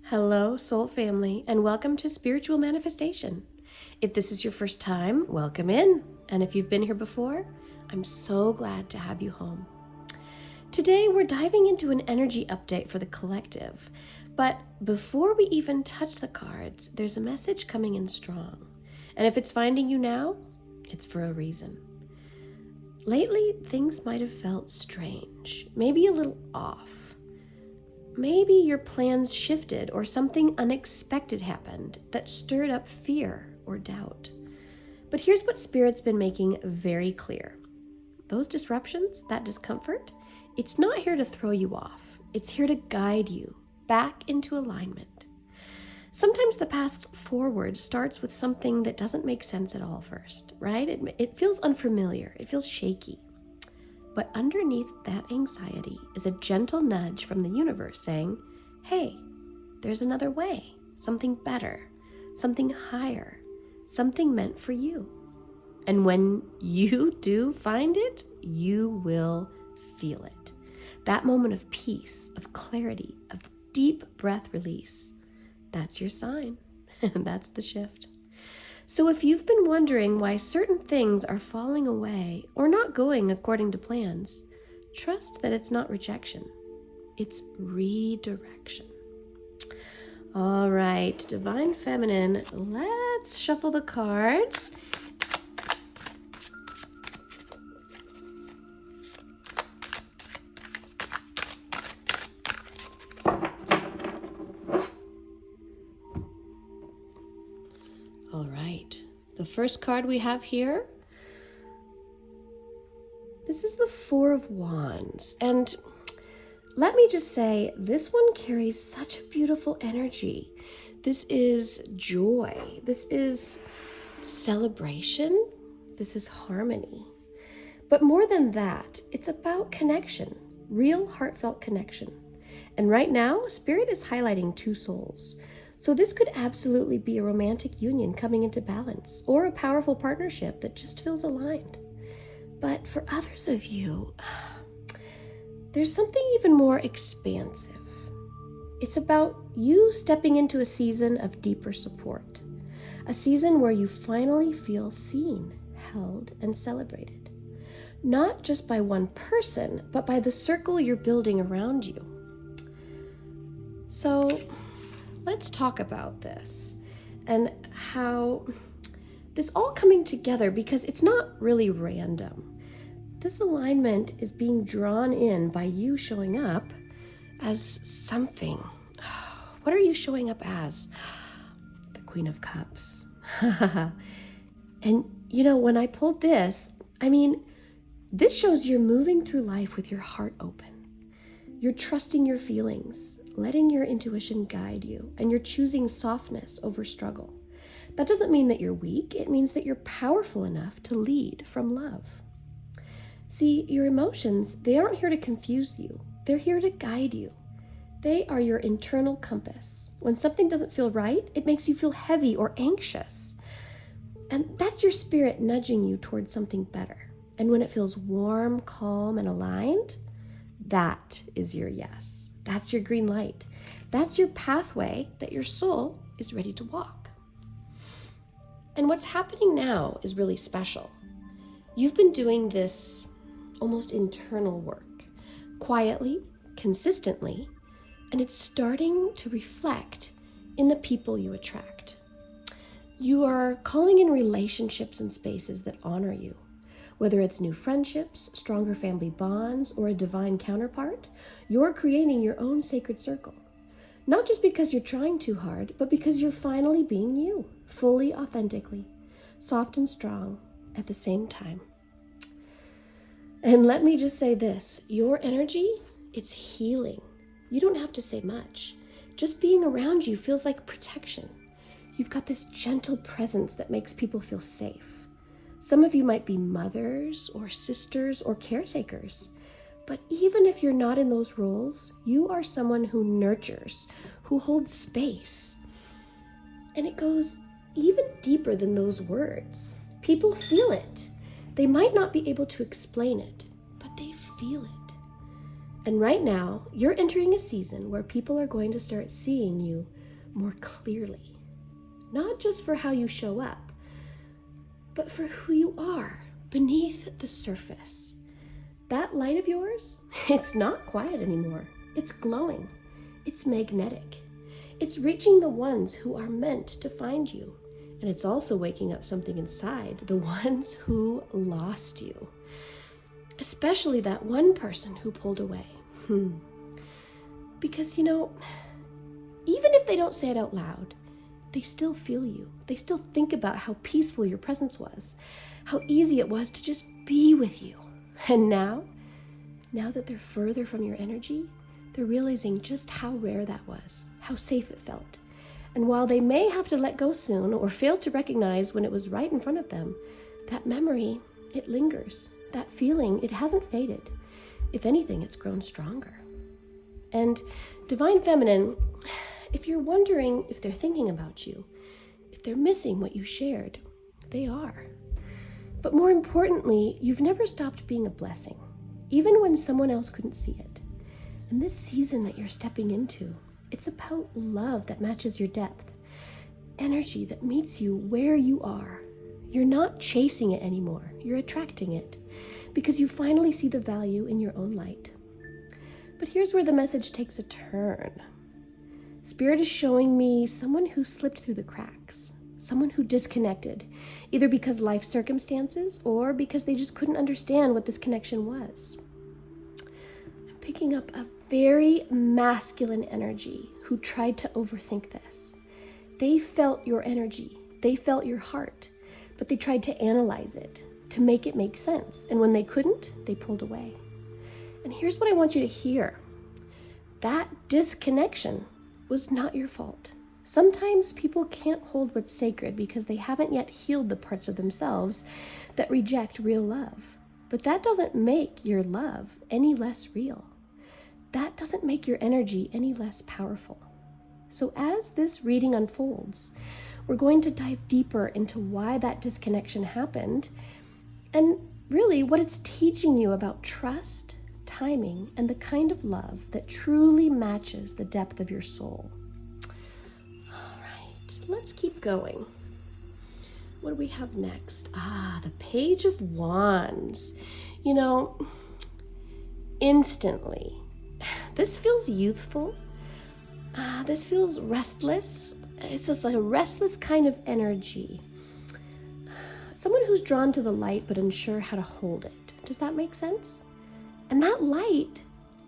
Hello, soul family, and welcome to Spiritual Manifestation. If this is your first time, welcome in. And if you've been here before, I'm so glad to have you home. Today, we're diving into an energy update for the collective. But before we even touch the cards, there's a message coming in strong. And if it's finding you now, it's for a reason. Lately, things might have felt strange, maybe a little off. Maybe your plans shifted or something unexpected happened that stirred up fear or doubt. But here's what Spirit's been making very clear. Those disruptions, that discomfort, it's not here to throw you off. It's here to guide you back into alignment. Sometimes the path forward starts with something that doesn't make sense at all first, right? It feels unfamiliar. It feels shaky. But underneath that anxiety is a gentle nudge from the universe saying, hey, there's another way, something better, something higher, something meant for you. And when you do find it, you will feel it. That moment of peace, of clarity, of deep breath release, that's your sign. And that's the shift. So if you've been wondering why certain things are falling away or not going according to plans, trust that it's not rejection. It's redirection. All right, Divine Feminine, let's shuffle the cards. All right, the first card we have here, this is the Four of Wands. And let me just say, this one carries such a beautiful energy. This is joy. This is celebration. This is harmony. But more than that, it's about connection, real heartfelt connection. And right now, Spirit is highlighting two souls. So this could absolutely be a romantic union coming into balance, or a powerful partnership that just feels aligned. But for others of you, there's something even more expansive. It's about you stepping into a season of deeper support, a season where you finally feel seen, held, and celebrated. Not just by one person, but by the circle you're building around you. So let's talk about this and how this all coming together, because it's not really random. This alignment is being drawn in by you showing up as something. What are you showing up as? The Queen of Cups. And you know, when I pulled this, this shows you're moving through life with your heart open. You're trusting your feelings, letting your intuition guide you, and you're choosing softness over struggle. That doesn't mean that you're weak. It means that you're powerful enough to lead from love. See, your emotions, they aren't here to confuse you. They're here to guide you. They are your internal compass. When something doesn't feel right, it makes you feel heavy or anxious. And that's your spirit nudging you towards something better. And when it feels warm, calm, and aligned, that is your yes. That's your green light. That's your pathway that your soul is ready to walk. And what's happening now is really special. You've been doing this almost internal work, quietly, consistently, and it's starting to reflect in the people you attract. You are calling in relationships and spaces that honor you. Whether it's new friendships, stronger family bonds, or a divine counterpart, you're creating your own sacred circle. Not just because you're trying too hard, but because you're finally being you, fully, authentically, soft and strong at the same time. And let me just say this, your energy, it's healing. You don't have to say much. Just being around you feels like protection. You've got this gentle presence that makes people feel safe. Some of you might be mothers or sisters or caretakers, but even if you're not in those roles, you are someone who nurtures, who holds space. And it goes even deeper than those words. People feel it. They might not be able to explain it, but they feel it. And right now, you're entering a season where people are going to start seeing you more clearly. Not just for how you show up, but for who you are beneath the surface. That light of yours, it's not quiet anymore. It's glowing. It's magnetic. It's reaching the ones who are meant to find you. And it's also waking up something inside, the ones who lost you. Especially that one person who pulled away. Because, even if they don't say it out loud, they still feel you. They still think about how peaceful your presence was, how easy it was to just be with you. And now that they're further from your energy, they're realizing just how rare that was, how safe it felt. And while they may have to let go soon or fail to recognize when it was right in front of them, that memory, it lingers. That feeling, it hasn't faded. If anything, it's grown stronger. And Divine Feminine, if you're wondering if they're thinking about you, if they're missing what you shared, they are. But more importantly, you've never stopped being a blessing, even when someone else couldn't see it. And this season that you're stepping into, it's about love that matches your depth, energy that meets you where you are. You're not chasing it anymore. You're attracting it because you finally see the value in your own light. But here's where the message takes a turn. Spirit is showing me someone who slipped through the cracks, someone who disconnected, either because life circumstances or because they just couldn't understand what this connection was. I'm picking up a very masculine energy who tried to overthink this. They felt your energy, they felt your heart, but they tried to analyze it, to make it make sense. And when they couldn't, they pulled away. And here's what I want you to hear. That disconnection was not your fault. Sometimes people can't hold what's sacred because they haven't yet healed the parts of themselves that reject real love. But that doesn't make your love any less real. That doesn't make your energy any less powerful. So as this reading unfolds, we're going to dive deeper into why that disconnection happened and really what it's teaching you about trust, timing, and the kind of love that truly matches the depth of your soul. All right, let's keep going. What do we have next? The Page of Wands. Instantly, this feels youthful. This feels restless. It's just like a restless kind of energy. Someone who's drawn to the light but unsure how to hold it. Does that make sense? And that light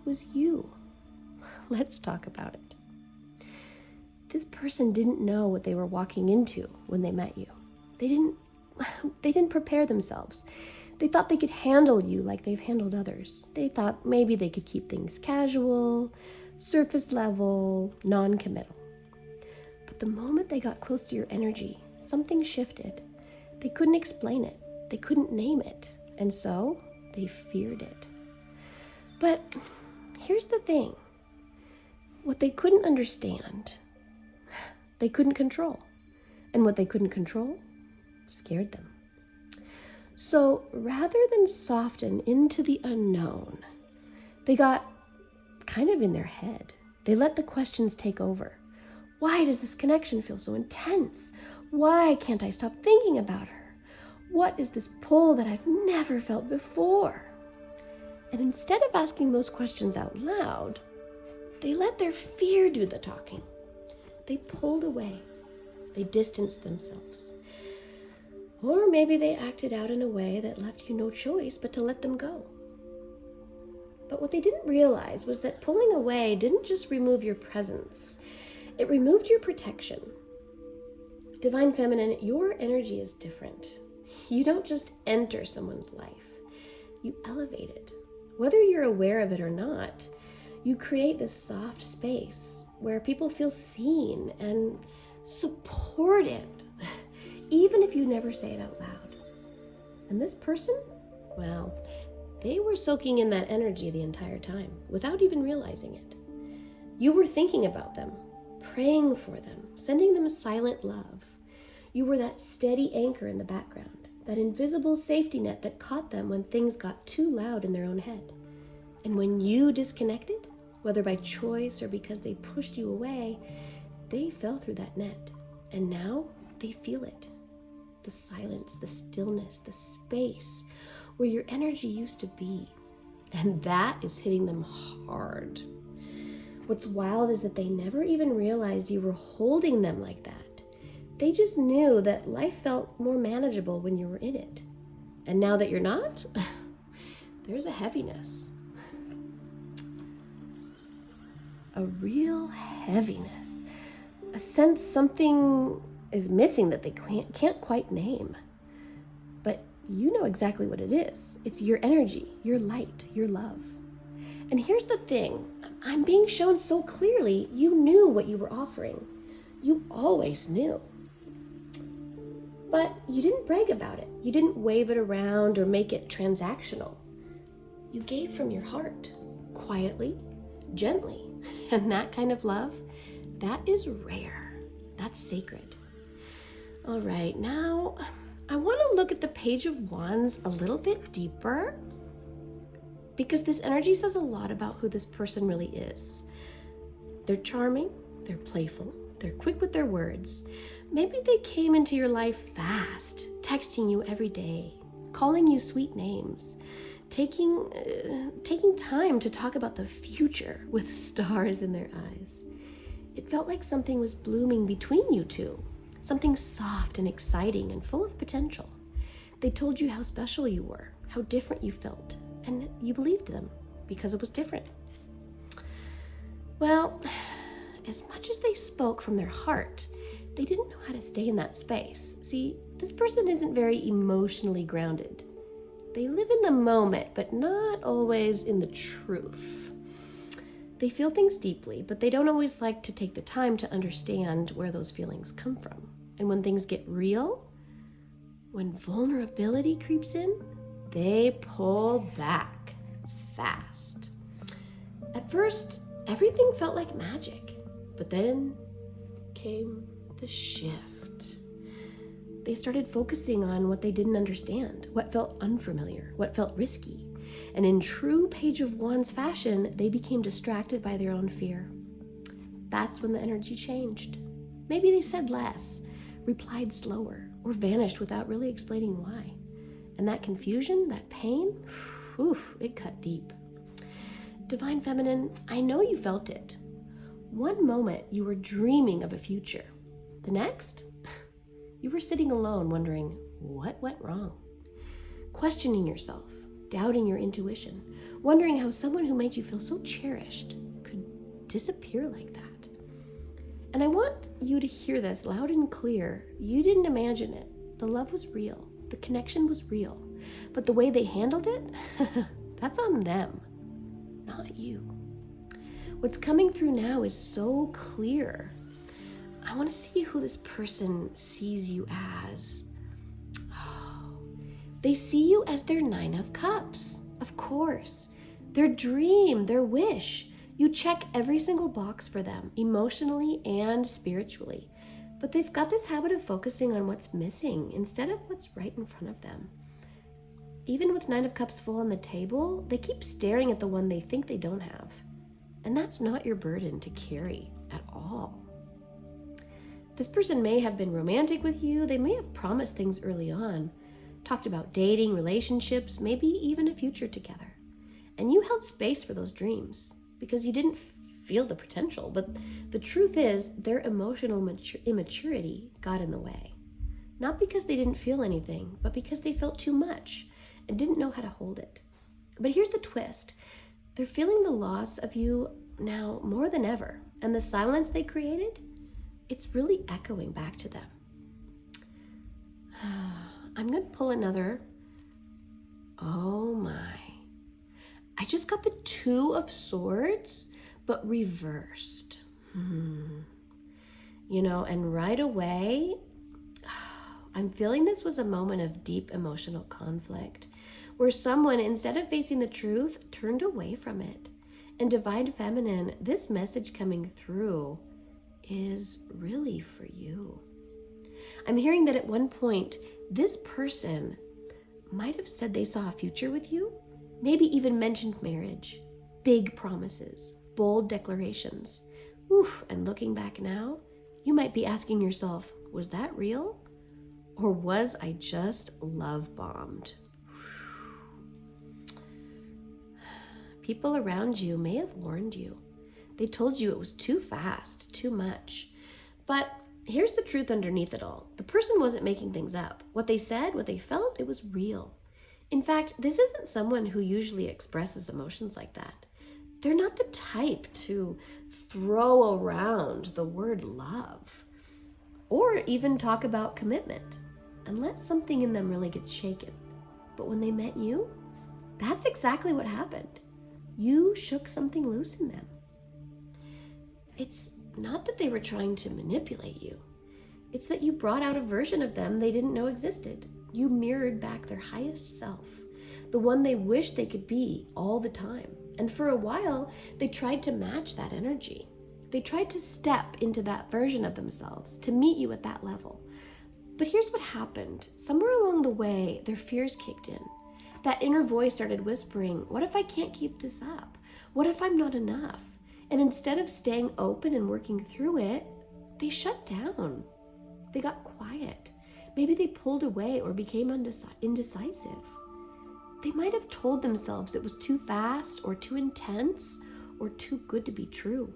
was you. Let's talk about it. This person didn't know what they were walking into when they met you. They didn't prepare themselves. They thought they could handle you like they've handled others. They thought maybe they could keep things casual, surface level, non-committal. But the moment they got close to your energy, something shifted. They couldn't explain it. They couldn't name it. And so they feared it. But here's the thing. What they couldn't understand, they couldn't control. And what they couldn't control scared them. So rather than soften into the unknown, they got kind of in their head. They let the questions take over. Why does this connection feel so intense? Why can't I stop thinking about her? What is this pull that I've never felt before? And instead of asking those questions out loud, they let their fear do the talking. They pulled away. They distanced themselves. Or maybe they acted out in a way that left you no choice but to let them go. But what they didn't realize was that pulling away didn't just remove your presence. It removed your protection. Divine Feminine, your energy is different. You don't just enter someone's life. You elevate it. Whether you're aware of it or not, you create this soft space where people feel seen and supported, even if you never say it out loud. And this person, well, they were soaking in that energy the entire time without even realizing it. You were thinking about them, praying for them, sending them silent love. You were that steady anchor in the background, that invisible safety net that caught them when things got too loud in their own head. And when you disconnected, whether by choice or because they pushed you away, they fell through that net, and now they feel it. The silence, the stillness, the space where your energy used to be. And that is hitting them hard. What's wild is that they never even realized you were holding them like that. They just knew that life felt more manageable when you were in it. And now that you're not, there's a heaviness. A real heaviness. A sense something is missing that they can't quite name. But you know exactly what it is. It's your energy, your light, your love. And here's the thing. I'm being shown so clearly you knew what you were offering. You always knew. But you didn't brag about it. You didn't wave it around or make it transactional. You gave from your heart, quietly, gently. And that kind of love, that is rare. That's sacred. All right, now I want to look at the Page of Wands a little bit deeper, because this energy says a lot about who this person really is. They're charming, they're playful, they're quick with their words. Maybe they came into your life fast, texting you every day, calling you sweet names, taking time to talk about the future with stars in their eyes. It felt like something was blooming between you two, something soft and exciting and full of potential. They told you how special you were, how different you felt, and you believed them because it was different. Well, as much as they spoke from their heart, they didn't know how to stay in that space. See, this person isn't very emotionally grounded. They live in the moment, but not always in the truth. They feel things deeply, but they don't always like to take the time to understand where those feelings come from. And when things get real, when vulnerability creeps in, they pull back fast. At first, everything felt like magic, but then came the shift. They started focusing on what they didn't understand, what felt unfamiliar, what felt risky. And in true Page of Wands fashion, they became distracted by their own fear. That's when the energy changed. Maybe they said less, replied slower, or vanished without really explaining why. And that confusion, that pain, it cut deep. Divine Feminine, I know you felt it. One moment you were dreaming of a future. The next, you were sitting alone wondering what went wrong. Questioning yourself, doubting your intuition, wondering how someone who made you feel so cherished could disappear like that. And I want you to hear this loud and clear. You didn't imagine it. The love was real. The connection was real. But the way they handled it, that's on them, not you. What's coming through now is so clear. I want to see who this person sees you as. They see you as their 9 of Cups, of course. Their dream, their wish. You check every single box for them, emotionally and spiritually. But they've got this habit of focusing on what's missing instead of what's right in front of them. Even with 9 of Cups full on the table, they keep staring at the one they think they don't have. And that's not your burden to carry at all. This person may have been romantic with you. They may have promised things early on, talked about dating, relationships, maybe even a future together. And you held space for those dreams because you didn't feel the potential. But the truth is, their emotional immaturity got in the way. Not because they didn't feel anything, but because they felt too much and didn't know how to hold it. But here's the twist. They're feeling the loss of you now more than ever. And the silence they created, it's really echoing back to them. I'm going to pull another. Oh my. I just got the 2 of Swords, but reversed. You know, and right away, I'm feeling this was a moment of deep emotional conflict where someone, instead of facing the truth, turned away from it. And Divine Feminine, this message coming through is really for you. I'm hearing that at one point, this person might have said they saw a future with you, maybe even mentioned marriage, big promises, bold declarations. And looking back now, You might be asking yourself, was that real? Or was I just love bombed? People around you may have warned you. They told you it was too fast, too much. But here's the truth underneath it all. The person wasn't making things up. What they said, what they felt, it was real. In fact, this isn't someone who usually expresses emotions like that. They're not the type to throw around the word love or even talk about commitment unless something in them really gets shaken. But when they met you, that's exactly what happened. You shook something loose in them. It's not that they were trying to manipulate you. It's that you brought out a version of them they didn't know existed. You mirrored back their highest self, the one they wished they could be all the time. And for a while, they tried to match that energy. They tried to step into that version of themselves, to meet you at that level. But here's what happened. Somewhere along the way, their fears kicked in. That inner voice started whispering, what if I can't keep this up? What if I'm not enough? And instead of staying open and working through it, they shut down. They got quiet. Maybe they pulled away or became indecisive. They might have told themselves it was too fast or too intense or too good to be true.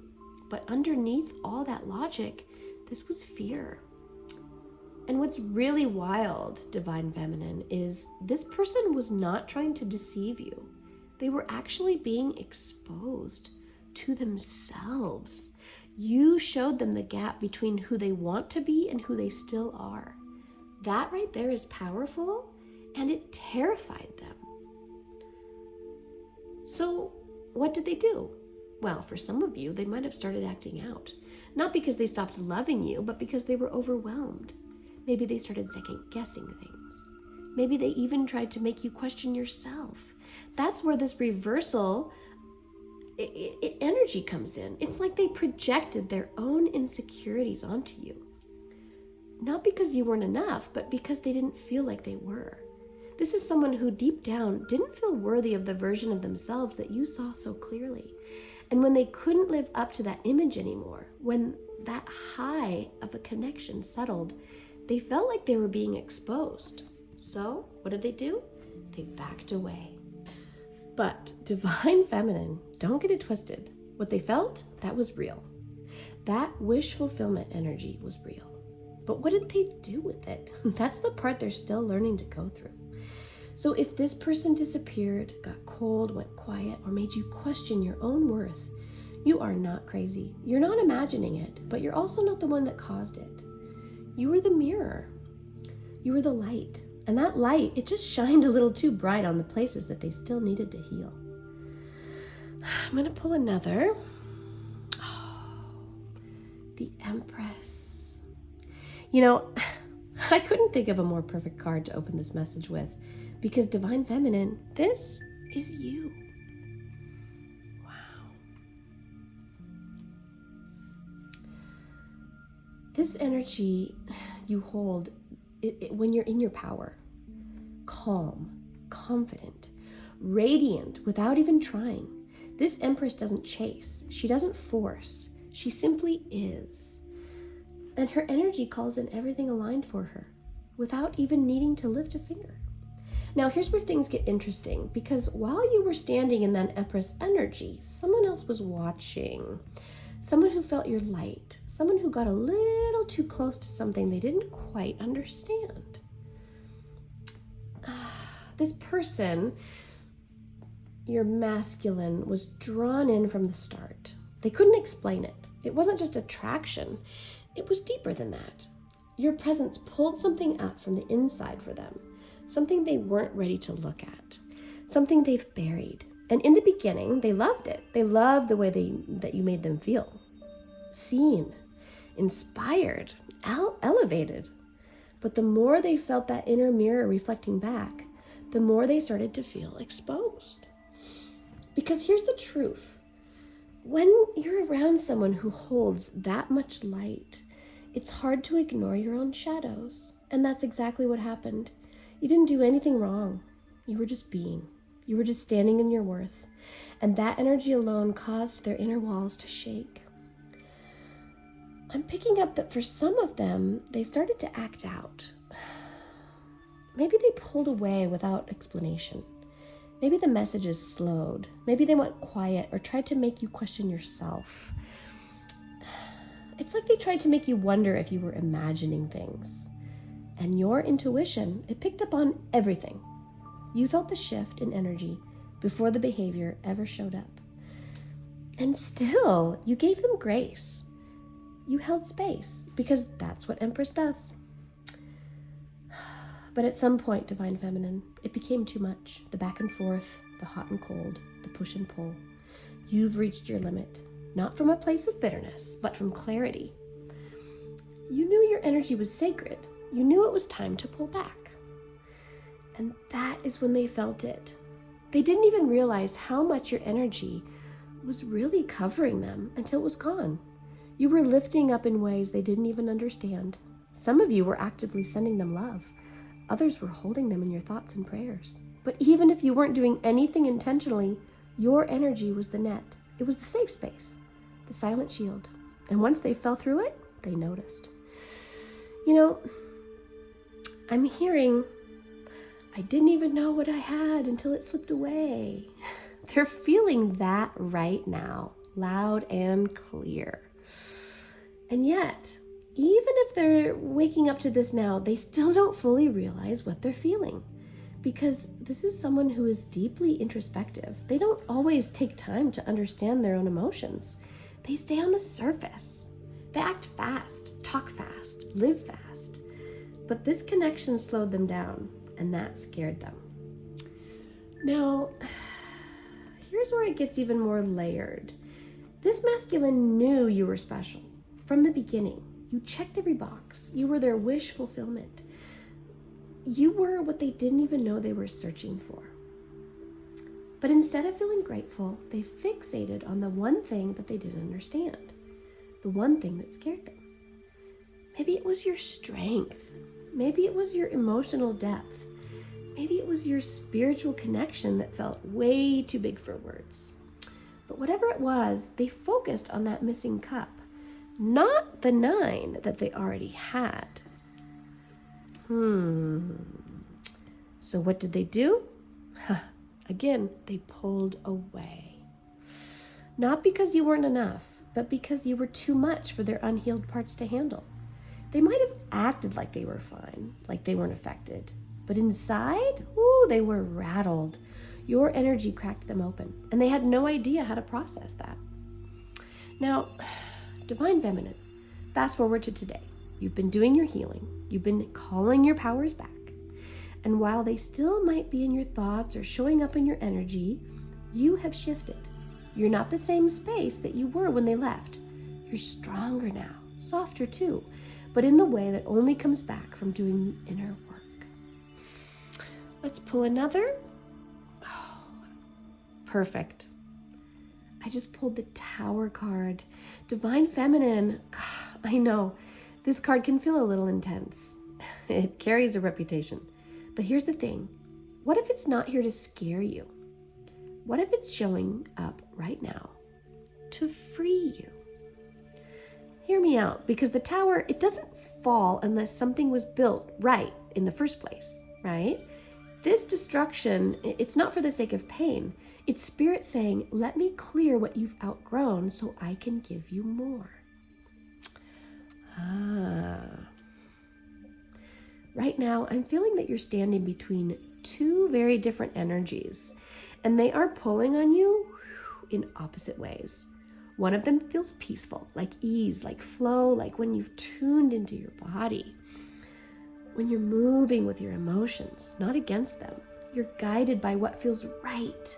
But underneath all that logic, this was fear. And what's really wild, Divine Feminine, is this person was not trying to deceive you. They were actually being exposed to themselves. You showed them the gap between who they want to be and who they still are. That right there is powerful, and it terrified them. So what did they do? Well, for some of you, they might have started acting out. Not because they stopped loving you, but because they were overwhelmed. Maybe they started second-guessing things. Maybe they even tried to make you question yourself. That's where this reversal energy comes in. It's like they projected their own insecurities onto you. Not because you weren't enough, but because they didn't feel like they were. This is someone who deep down didn't feel worthy of the version of themselves that you saw so clearly. And when they couldn't live up to that image anymore, when that high of a connection settled, they felt like they were being exposed. So what did they do? They backed away. But Divine Feminine, don't get it twisted. What they felt, that was real. That wish fulfillment energy was real. But what did they do with it? That's the part they're still learning to go through. So if this person disappeared, got cold, went quiet, or made you question your own worth, you are not crazy. You're not imagining it, but you're also not the one that caused it. You were the mirror. You were the light. And that light, it just shined a little too bright on the places that they still needed to heal. I'm going to pull another. Oh, the Empress. You know, I couldn't think of a more perfect card to open this message with, because Divine Feminine, this is you. Wow. This energy you hold when you're in your power, calm, confident, radiant without even trying. This Empress doesn't chase. She doesn't force. She simply is. And her energy calls in everything aligned for her without even needing to lift a finger. Now, here's where things get interesting, because while you were standing in that Empress energy, someone else was watching. Someone who felt your light. Someone who got a little too close to something they didn't quite understand. This person, your masculine, was drawn in from the start. They couldn't explain it. It wasn't just attraction. It was deeper than that. Your presence pulled something up from the inside for them. Something they weren't ready to look at. Something they've buried. And in the beginning, they loved it. They loved the way that you made them feel. Seen, inspired, elevated. But the more they felt that inner mirror reflecting back, the more they started to feel exposed. Because here's the truth. When you're around someone who holds that much light, it's hard to ignore your own shadows. And that's exactly what happened. You didn't do anything wrong. You were just being. You were just standing in your worth. And that energy alone caused their inner walls to shake. I'm picking up that for some of them, they started to act out. Maybe they pulled away without explanation. Maybe the messages slowed. Maybe they went quiet or tried to make you question yourself. It's like they tried to make you wonder if you were imagining things. And your intuition, it picked up on everything. You felt the shift in energy before the behavior ever showed up. And still, you gave them grace. You held space because that's what Empress does. But at some point, Divine Feminine, it became too much. The back and forth, the hot and cold, the push and pull. You've reached your limit, not from a place of bitterness, but from clarity. You knew your energy was sacred. You knew it was time to pull back. And that is when they felt it. They didn't even realize how much your energy was really covering them until it was gone. You were lifting up in ways they didn't even understand. Some of you were actively sending them love. Others were holding them in your thoughts and prayers. But even if you weren't doing anything intentionally, your energy was the net. It was the safe space, the silent shield. And once they fell through it, they noticed. You know, I'm hearing, I didn't even know what I had until it slipped away. They're feeling that right now, loud and clear. And yet, even if they're waking up to this now, they still don't fully realize what they're feeling. Because this is someone who is deeply introspective. They don't always take time to understand their own emotions. They stay on the surface. They act fast, talk fast, live fast. But this connection slowed them down, and that scared them. Now, here's where it gets even more layered. This masculine knew you were special from the beginning. You checked every box. You were their wish fulfillment. You were what they didn't even know they were searching for. But instead of feeling grateful, they fixated on the one thing that they didn't understand, the one thing that scared them. Maybe it was your strength. Maybe it was your emotional depth. Maybe it was your spiritual connection that felt way too big for words. But whatever it was, they focused on that missing cup, not the 9 that they already had. So what did they do? Again, they pulled away. Not because you weren't enough, but because you were too much for their unhealed parts to handle. They might have acted like they were fine, like they weren't affected. But inside, they were rattled. Your energy cracked them open, and they had no idea how to process that. Now, Divine Feminine, fast forward to today. You've been doing your healing. You've been calling your powers back. And while they still might be in your thoughts or showing up in your energy, you have shifted. You're not the same space that you were when they left. You're stronger now, softer too, but in the way that only comes back from doing the inner work. Let's pull another. Oh, perfect. I just pulled the Tower card. Divine Feminine. I know, this card can feel a little intense. It carries a reputation. But here's the thing. What if it's not here to scare you? What if it's showing up right now to free you? Hear me out, because the Tower, it doesn't fall unless something was built right in the first place, right? This destruction, it's not for the sake of pain. It's spirit saying, let me clear what you've outgrown so I can give you more. Right now, I'm feeling that you're standing between two very different energies, and they are pulling on you in opposite ways. One of them feels peaceful, like ease, like flow, like when you've tuned into your body. When you're moving with your emotions, not against them. You're guided by what feels right,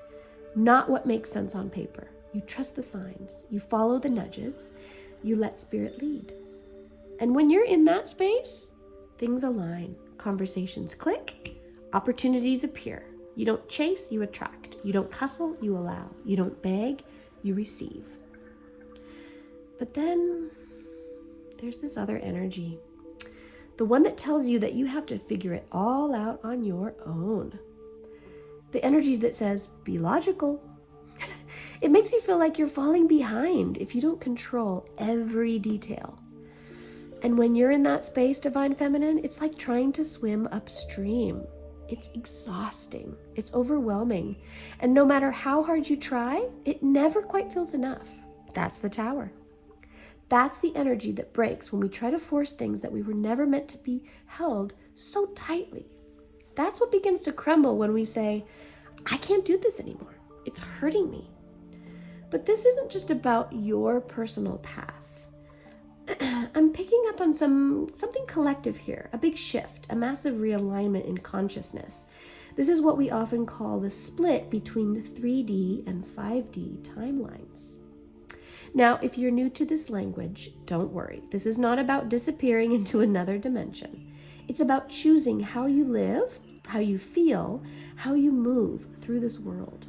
not what makes sense on paper. You trust the signs, you follow the nudges, you let spirit lead. And when you're in that space, things align, conversations click, opportunities appear. You don't chase, you attract. You don't hustle, you allow. You don't beg, you receive. But then there's this other energy. The one that tells you that you have to figure it all out on your own. The energy that says, be logical. It makes you feel like you're falling behind if you don't control every detail. And when you're in that space, Divine Feminine, it's like trying to swim upstream. It's exhausting. It's overwhelming. And no matter how hard you try, it never quite feels enough. That's the Tower. That's the energy that breaks when we try to force things that we were never meant to be held so tightly. That's what begins to crumble when we say, I can't do this anymore. It's hurting me. But this isn't just about your personal path. I'm picking up on something collective here, a big shift, a massive realignment in consciousness. This is what we often call the split between 3D and 5D timelines. Now, if you're new to this language, don't worry. This is not about disappearing into another dimension. It's about choosing how you live, how you feel, how you move through this world.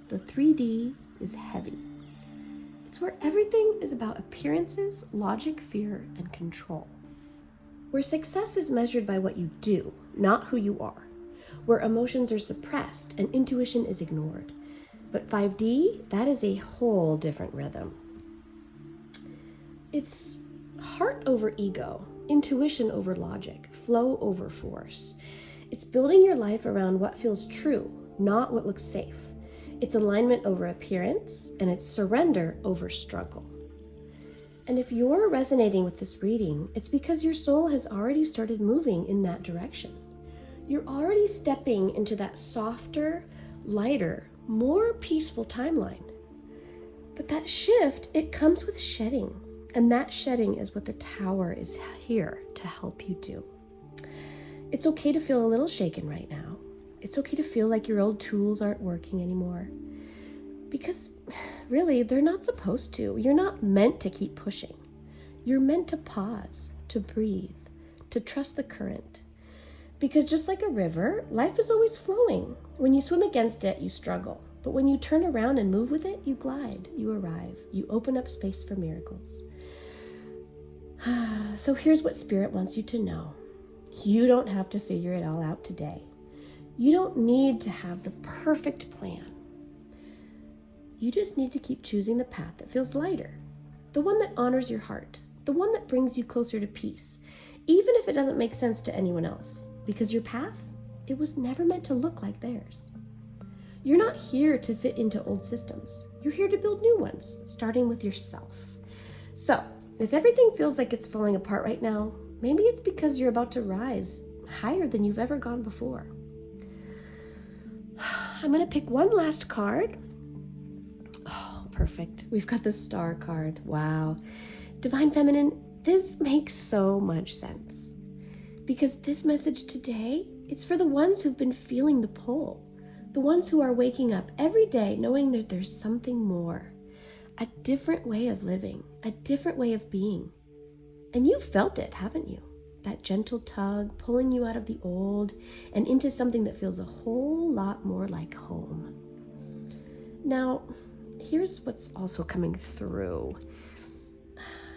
The 3D is heavy. It's where everything is about appearances, logic, fear, and control. Where success is measured by what you do, not who you are. Where emotions are suppressed and intuition is ignored. But 5D, that is a whole different rhythm. It's heart over ego, intuition over logic, flow over force. It's building your life around what feels true, not what looks safe. It's alignment over appearance, and it's surrender over struggle. And if you're resonating with this reading, it's because your soul has already started moving in that direction. You're already stepping into that softer, lighter, more peaceful timeline. But that shift, it comes with shedding. And that shedding is what the Tower is here to help you do. It's okay to feel a little shaken right now. It's okay to feel like your old tools aren't working anymore. Because really, they're not supposed to. You're not meant to keep pushing. You're meant to pause, to breathe, to trust the current. Because just like a river, life is always flowing. When you swim against it, you struggle. But when you turn around and move with it, you glide, you arrive, you open up space for miracles. So here's what Spirit wants you to know. You don't have to figure it all out today. You don't need to have the perfect plan. You just need to keep choosing the path that feels lighter, the one that honors your heart, the one that brings you closer to peace, even if it doesn't make sense to anyone else, because your path, it was never meant to look like theirs. You're not here to fit into old systems. You're here to build new ones, starting with yourself. So, if everything feels like it's falling apart right now, maybe it's because you're about to rise higher than you've ever gone before. I'm going to pick one last card. Oh, perfect. We've got the Star card. Wow. Divine Feminine, this makes so much sense. Because this message today, it's for the ones who've been feeling the pull. The ones who are waking up every day knowing that there's something more. A different way of living. A different way of being. And you've felt it, haven't you? That gentle tug pulling you out of the old and into something that feels a whole lot more like home. Now, here's what's also coming through.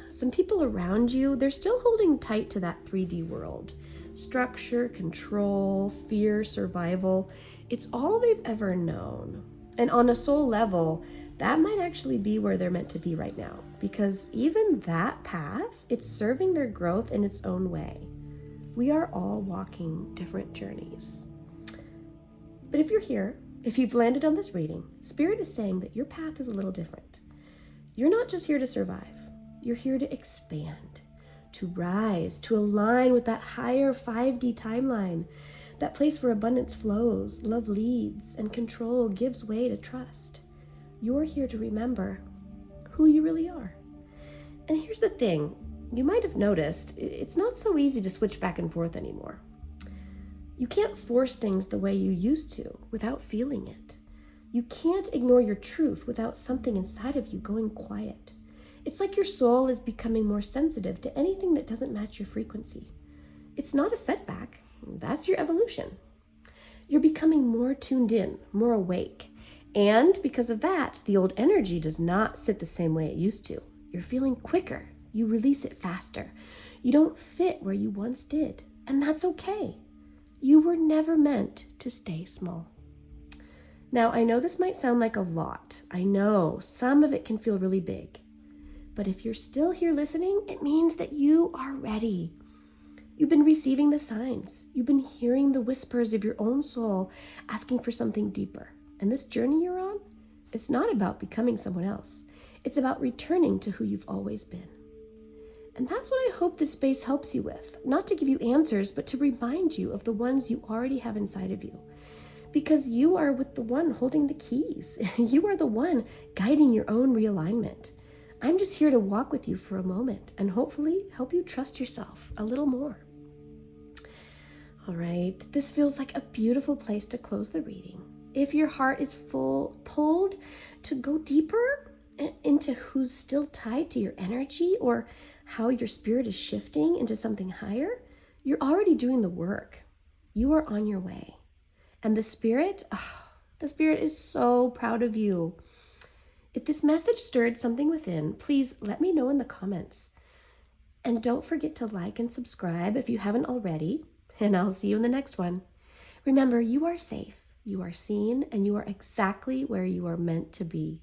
Some people around you, they're still holding tight to that 3D world. Structure, control, fear, survival. It's all they've ever known. And on a soul level, that might actually be where they're meant to be right now. Because even that path, it's serving their growth in its own way. We are all walking different journeys. But if you're here, if you've landed on this reading, Spirit is saying that your path is a little different. You're not just here to survive. You're here to expand, to rise, to align with that higher 5D timeline, that place where abundance flows, love leads, and control gives way to trust. You're here to remember who you really are. And here's the thing, you might have noticed, it's not so easy to switch back and forth anymore. You can't force things the way you used to without feeling it. You can't ignore your truth without something inside of you going quiet. It's like your soul is becoming more sensitive to anything that doesn't match your frequency. It's not a setback, that's your evolution. You're becoming more tuned in, more awake. And because of that, the old energy does not sit the same way it used to. You're feeling quicker. You release it faster. You don't fit where you once did. And that's okay. You were never meant to stay small. Now, I know this might sound like a lot. I know some of it can feel really big. But if you're still here listening, it means that you are ready. You've been receiving the signs. You've been hearing the whispers of your own soul asking for something deeper. And this journey you're on, it's not about becoming someone else. It's about returning to who you've always been. And that's what I hope this space helps you with. Not to give you answers, but to remind you of the ones you already have inside of you. Because you are with the one holding the keys. You are the one guiding your own realignment. I'm just here to walk with you for a moment and hopefully help you trust yourself a little more. All right, this feels like a beautiful place to close the reading. If your heart is pulled to go deeper into who's still tied to your energy or how your spirit is shifting into something higher, you're already doing the work. You are on your way. And the spirit is so proud of you. If this message stirred something within, please let me know in the comments. And don't forget to like and subscribe if you haven't already. And I'll see you in the next one. Remember, you are safe, you are seen, and you are exactly where you are meant to be.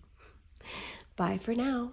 Bye for now.